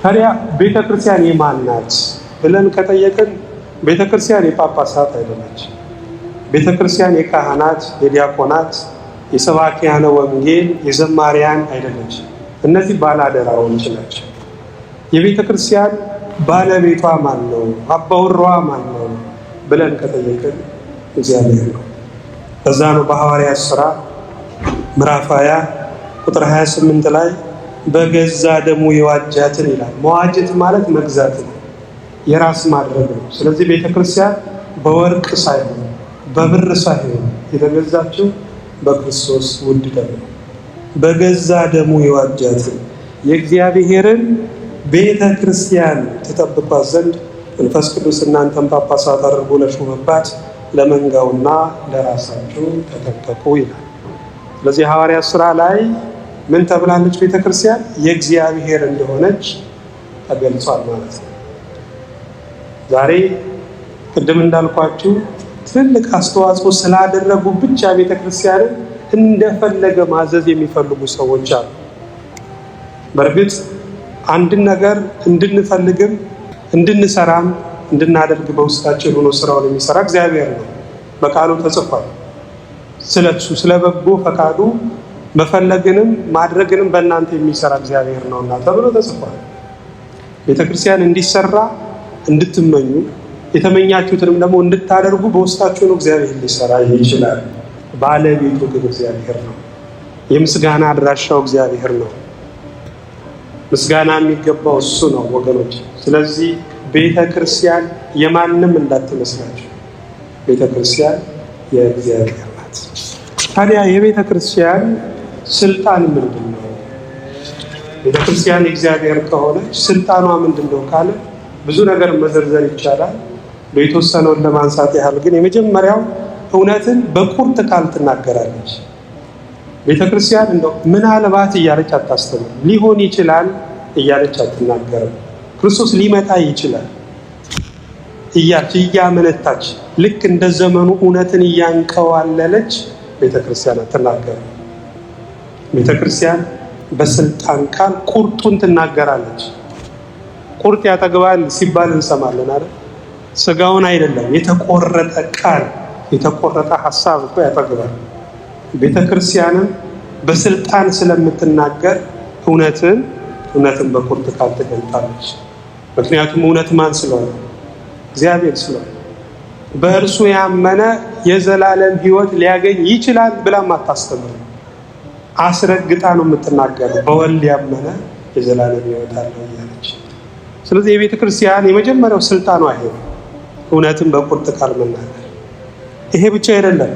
ታዲያ ቤተክርስቲያን የማን ናት ብለን ከጠየቅን ቤተክርስቲያን የጳጳሳት አይደለች። ቤተክርስቲያን የካህናት፣ የዲያቆናት፣ የሰባኪያነ ወንጌል፣ የዘማሪያን አይደለች። እነዚህ ባለአደራዎች ናቸው። የቤተክርስቲያን ባለቤቷ ማን ነው? አባወራዋ ማን ነው ብለን ከጠየቅን እግዚአብሔር ነው። በዛ ነው በሐዋርያት ሥራ ምዕራፍ 20 ቁጥር 28 ላይ በገዛ ደሙ የዋጃትን ይላል። መዋጀት ማለት መግዛት ነው፣ የራስ ማድረግ ነው። ስለዚህ ቤተክርስቲያን በወርቅ ሳይሆን በብር ሳይሆን የተገዛችው በክርስቶስ ውድ ደም ነው። በገዛ ደሙ የዋጃትን የእግዚአብሔርን ቤተ ክርስቲያን ተጠብቋት ዘንድ መንፈስ ቅዱስ እናንተን ጳጳሳት አድርጎ ለሾመባት ለመንጋውና ለራሳችሁ ተጠንቀቁ ይላል። ስለዚህ ሐዋርያት ሥራ ላይ ምን ተብላለች? ቤተክርስቲያን የእግዚአብሔር እንደሆነች ተገልጿል ማለት ነው። ዛሬ ቅድም እንዳልኳችሁ ትልቅ አስተዋጽኦ ስላደረጉ ብቻ ቤተክርስቲያንን እንደፈለገ ማዘዝ የሚፈልጉ ሰዎች አሉ። በእርግጥ አንድን ነገር እንድንፈልግም እንድንሰራም እንድናደርግ በውስጣችን ሆኖ ስራውን የሚሰራ እግዚአብሔር ነው። በቃሉ ተጽፏል። ስለሱ ስለ በጎ ፈቃዱ መፈለግንም ማድረግንም በእናንተ የሚሰራ እግዚአብሔር ነውና ተብሎ ተጽፏል። ቤተክርስቲያን እንዲሰራ እንድትመኙ የተመኛችሁትንም ደግሞ እንድታደርጉ በውስጣችሁ ነው እግዚአብሔር ሊሰራ ይችላል። ባለቤቱ ግን እግዚአብሔር ነው። የምስጋና አድራሻው እግዚአብሔር ነው። ምስጋና የሚገባው እሱ ነው ወገኖች። ስለዚህ ቤተክርስቲያን የማንም እንዳትመስላችሁ፣ ቤተክርስቲያን የእግዚአብሔር ናት። ታዲያ የቤተክርስቲያን ስልጣን ምንድን ነው? ቤተክርስቲያን የእግዚአብሔር ከሆነች ስልጣኗ ምንድን ነው ካለ ብዙ ነገር መዘርዘር ይቻላል። የተወሰነውን ለማንሳት ያህል ግን የመጀመሪያው እውነትን በቁርጥ ቃል ትናገራለች። ቤተክርስቲያን እንደው ምናልባት እያለች አታስተምርም። ሊሆን ይችላል እያለች አትናገርም። ክርስቶስ ሊመጣ ይችላል እያለች እያመነታች ልክ እንደ ዘመኑ እውነትን እያንቀዋለለች ቤተክርስቲያን አትናገርም። ቤተክርስቲያን በስልጣን ቃል ቁርጡን ትናገራለች። ቁርጥ ያጠግባል ሲባል እንሰማለን አይደል? ስጋውን አይደለም፣ የተቆረጠ ቃል የተቆረጠ ሐሳብ እኮ ያጠግባል። ቤተክርስቲያንም በስልጣን ስለምትናገር እውነትን በቁርጥ ቃል ትገልጣለች። ምክንያቱም እውነት ማን ስለሆነ? እግዚአብሔር ስለሆነ። በእርሱ ያመነ የዘላለም ሕይወት ሊያገኝ ይችላል ብላም አታስተምር። አስረግጣ ነው የምትናገረው። በወልድ ያመነ የዘላለም ሕይወት አለው እያለች። ስለዚህ የቤተ ክርስቲያን የመጀመሪያው ስልጣኗ ይሄ ነው፣ እውነትን በቁርጥ ቃል መናገር። ይሄ ብቻ አይደለም፣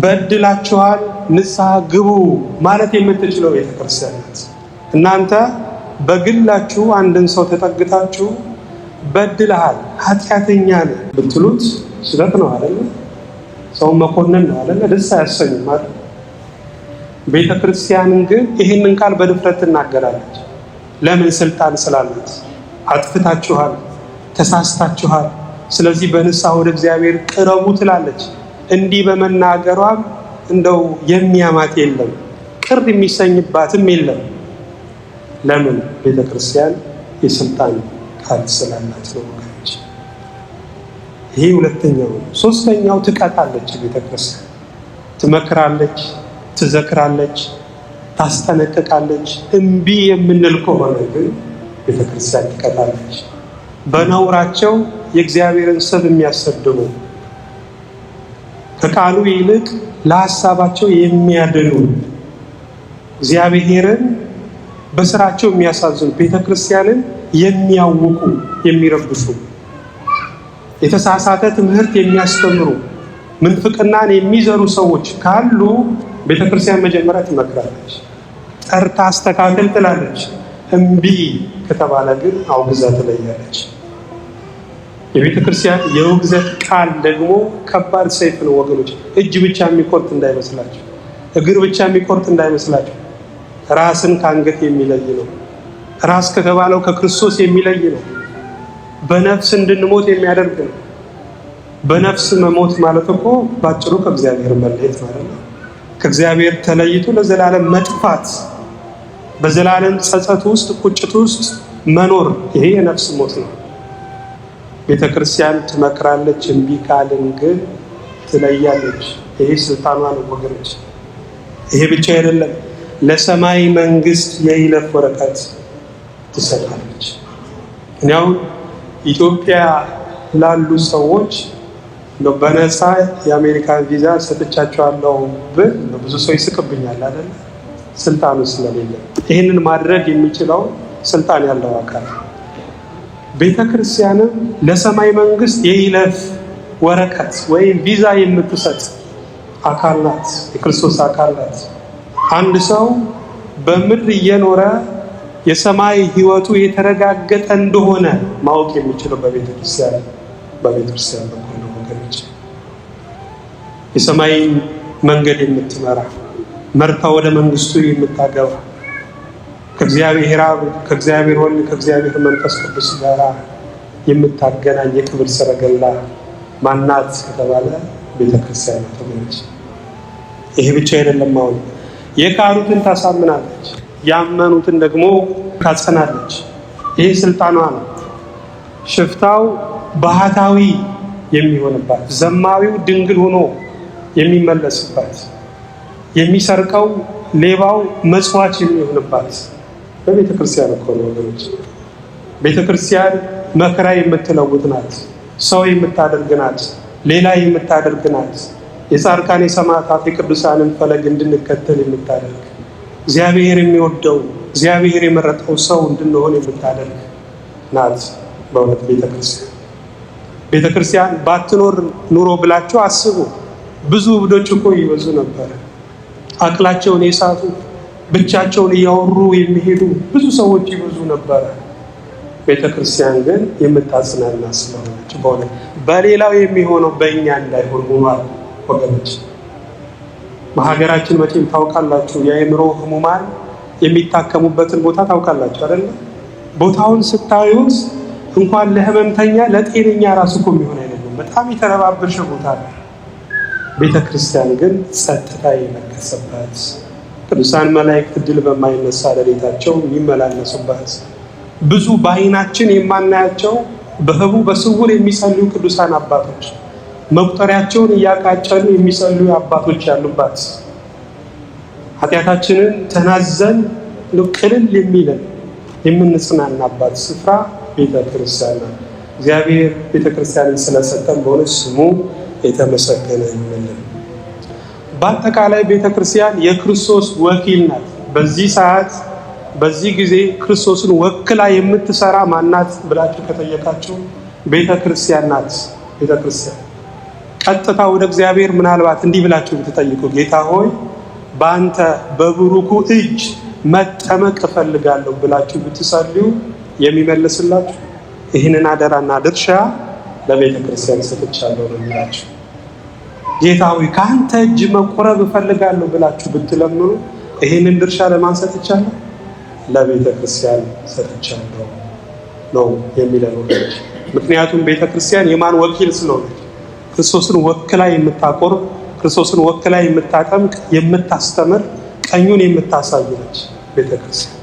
በድላችኋል ንስሐ ግቡ ማለት የምትችለው ቤተ ክርስቲያን ናት። እናንተ በግላችሁ አንድን ሰው ተጠግታችሁ በድልሃል፣ ኃጢአተኛ ነህ ብትሉት ስህተት ነው አይደል? ሰው መኮንን ነው አይደል? ደስ አያሰኝም አይደል? ቤተ ክርስቲያንን ግን ይህንን ቃል በድፍረት ትናገራለች። ለምን? ስልጣን ስላላት። አጥፍታችኋል፣ ተሳስታችኋል፣ ስለዚህ በንስሐ ወደ እግዚአብሔር ቅረቡ ትላለች። እንዲህ በመናገሯም እንደው የሚያማት የለም፣ ቅር የሚሰኝባትም የለም። ለምን? ቤተ ክርስቲያን የስልጣን ቃል ስላላት ነው ወገኖች። ይሄ ሁለተኛው። ሶስተኛው ትቀጣለች። ቤተ ክርስቲያን ትመክራለች፣ ትዘክራለች፣ ታስጠነቅቃለች። እምቢ የምንል ከሆነ ግን ቤተ ክርስቲያን ትቀጣለች። በነውራቸው የእግዚአብሔርን ስም የሚያሰድቡ ከቃሉ ይልቅ ለሐሳባቸው የሚያድኑ እግዚአብሔርን በስራቸው የሚያሳዝኑ ቤተ ክርስቲያንን የሚያውቁ የሚረብሹ የተሳሳተ ትምህርት የሚያስተምሩ ምንፍቅናን የሚዘሩ ሰዎች ካሉ ቤተ ክርስቲያን መጀመሪያ ትመክራለች፣ ጠርታ አስተካክል ትላለች። እምቢ ከተባለ ግን አውግዛ ትለያለች። የቤተ ክርስቲያን የውግዘት ቃል ደግሞ ከባድ ሰይፍ ነው ወገኖች። እጅ ብቻ የሚቆርጥ እንዳይመስላችሁ፣ እግር ብቻ የሚቆርጥ እንዳይመስላችሁ። ራስን ከአንገት የሚለይ ነው። ራስ ከተባለው ከክርስቶስ የሚለይ ነው። በነፍስ እንድንሞት የሚያደርግ ነው። በነፍስ መሞት ማለት እኮ ባጭሩ ከእግዚአብሔር መለየት ማለት ነው። ከእግዚአብሔር ተለይቶ ለዘላለም መጥፋት፣ በዘላለም ጸጸት ውስጥ ቁጭት ውስጥ መኖር ይሄ የነፍስ ሞት ነው። ቤተ ክርስቲያን ትመክራለች፣ እምቢ ካልን ግን ትለያለች። ይሄ ስልጣኗ ነው ወገኖች። ይሄ ብቻ አይደለም፣ ለሰማይ መንግስት የይለፍ ወረቀት ትሰጣለች። እኔ አሁን ኢትዮጵያ ላሉ ሰዎች በነፃ የአሜሪካን ቪዛ ሰጥቻቸዋለሁ ብል ብዙ ሰው ይስቅብኛል አይደል? ስልጣኑ ስለሌለ። ይህንን ማድረግ የሚችለው ስልጣን ያለው አካል። ቤተ ክርስቲያንም ለሰማይ መንግስት የይለፍ ወረቀት ወይም ቪዛ የምትሰጥ አካል ናት፣ የክርስቶስ አካል ናት። አንድ ሰው በምድር እየኖረ የሰማይ ህይወቱ የተረጋገጠ እንደሆነ ማወቅ የሚችለው በቤተ ክርስቲያን በኩል ነው ወገኖች። የሰማይ መንገድ የምትመራ መርታ ወደ መንግስቱ የምታገባ ከእግዚአብሔር አብ፣ ከእግዚአብሔር ወልድ፣ ከእግዚአብሔር መንፈስ ቅዱስ ጋር የምታገናኝ የክብር ሰረገላ ማናት ከተባለ ቤተክርስቲያን ናት። ይሄ ብቻ አይደለም። አሁን የካሩትን ታሳምናለች፣ ያመኑትን ደግሞ ታጸናለች። ይሄ ስልጣኗ ነው። ሽፍታው ባህታዊ የሚሆንባት፣ ዘማዊው ድንግል ሆኖ የሚመለስባት፣ የሚሰርቀው ሌባው መጽዋች የሚሆንባት በቤተ ክርስቲያን እኮ ነው ወገኖች። ቤተ ክርስቲያን መከራ የምትለውጥ ናት፣ ሰው የምታደርግ ናት፣ ሌላ የምታደርግ ናት። የጻድቃን የሰማዕታት የቅዱሳንን ፈለግ እንድንከተል የምታደርግ፣ እግዚአብሔር የሚወደው እግዚአብሔር የመረጠው ሰው እንድንሆን የምታደርግ ናት በእውነት ቤተ ክርስቲያን። ቤተ ክርስቲያን ባትኖር ኑሮ ብላችሁ አስቡ። ብዙ እብዶች እኮ ይበዙ ነበር። አቅላቸውን የሳቱ ብቻቸውን እያወሩ የሚሄዱ ብዙ ሰዎች ይበዙ ነበረ። ቤተ ክርስቲያን ግን የምታጽናና ስለሆነች በእውነት በሌላው የሚሆነው በእኛ እንዳይሆን ሆኗል ወገኖች። በሀገራችን መቼም ታውቃላችሁ፣ የአእምሮ ህሙማን የሚታከሙበትን ቦታ ታውቃላችሁ አይደል? ቦታውን ስታዩት እንኳን ለህመምተኛ ለጤነኛ ራሱ እኮ የሚሆን አይደለም። በጣም የተረባበሸ ቦታ ነው። ቤተ ክርስቲያን ግን ጸጥታ የነገሰባት፣ ቅዱሳን መላእክት ድል በማይነሳ ሌሊታቸው የሚመላለሱባት፣ ብዙ በዓይናችን የማናያቸው በህቡ በስውር የሚጸልዩ ቅዱሳን አባቶች መቁጠሪያቸውን እያቃጨሉ የሚጸልዩ አባቶች ያሉባት፣ ኃጢአታችንን ተናዘን ቅልል የሚለን የምንጽናናባት ስፍራ ቤተ ክርስቲያን ነው። እግዚአብሔር ቤተ ክርስቲያንን ስለሰጠን በእውነት ስሙ የተመሰገነ ይሁን። በአጠቃላይ ቤተ ክርስቲያን የክርስቶስ ወኪል ናት። በዚህ ሰዓት በዚህ ጊዜ ክርስቶስን ወክላ የምትሰራ ማናት ብላችሁ ከጠየቃችሁ ቤተ ክርስቲያን ናት። ቤተ ክርስቲያን ቀጥታ ወደ እግዚአብሔር ምናልባት እንዲህ ብላችሁ ብትጠይቁ፣ ጌታ ሆይ በአንተ በብሩኩ እጅ መጠመቅ እፈልጋለሁ ብላችሁ ብትጸልዩ የሚመልስላችሁ ይህንን አደራና ድርሻ ለቤተ ክርስቲያን ሰጥቻለሁ ነው የሚላችሁ። ጌታ ሆይ ከአንተ እጅ መቆረብ እፈልጋለሁ ብላችሁ ብትለምኑ ይህንን ድርሻ ለማን ሰጥቻለሁ? ለቤተ ክርስቲያን ሰጥቻለሁ ነው የሚለው። ምክንያቱም ቤተ ክርስቲያን የማን ወኪል ስለሆነች ክርስቶስን ወክላ የምታቆርብ፣ ክርስቶስን ወክላ የምታጠምቅ፣ የምታስተምር፣ ቀኙን የምታሳይ ነች ቤተ ክርስቲያን።